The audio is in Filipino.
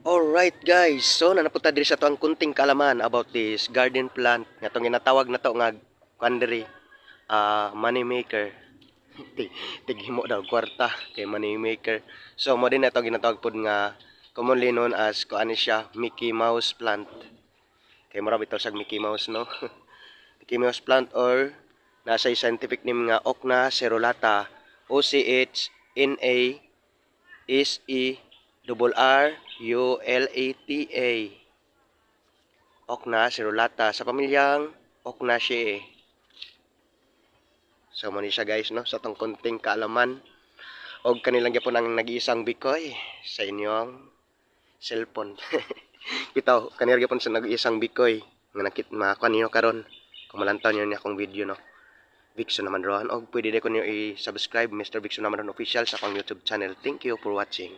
Alright guys, so nanapunta diri sa to ang kunting kaalaman about this garden plant nga tong ginatawag na to nga kandiri money maker. Tighimo daw kwarta kay money maker. So mo din na to ginatawag pod nga commonly known as kuan siya Mickey Mouse plant. Kay mura bitaw sa Mickey Mouse no. Mickey Mouse plant or nasa scientific name nga Ochna cerulata, OCHNASERRULATA. Ochna cerulata sa pamilyang Ochnaceae. So mo ni siya guys no, sa tong konting kaalaman og kanilang gyapon ang nag-iisang bikoy sa inyong cellphone. Bitaw kanira gyapon sa nag-iisang bikoy nga nakit makuan niyo karon kung malantaw niyo ni akong video no. Vicso naman rohan og pwede din ko niyo i-subscribe Mr. Vicso naman ron official sa akong YouTube channel. Thank you for watching.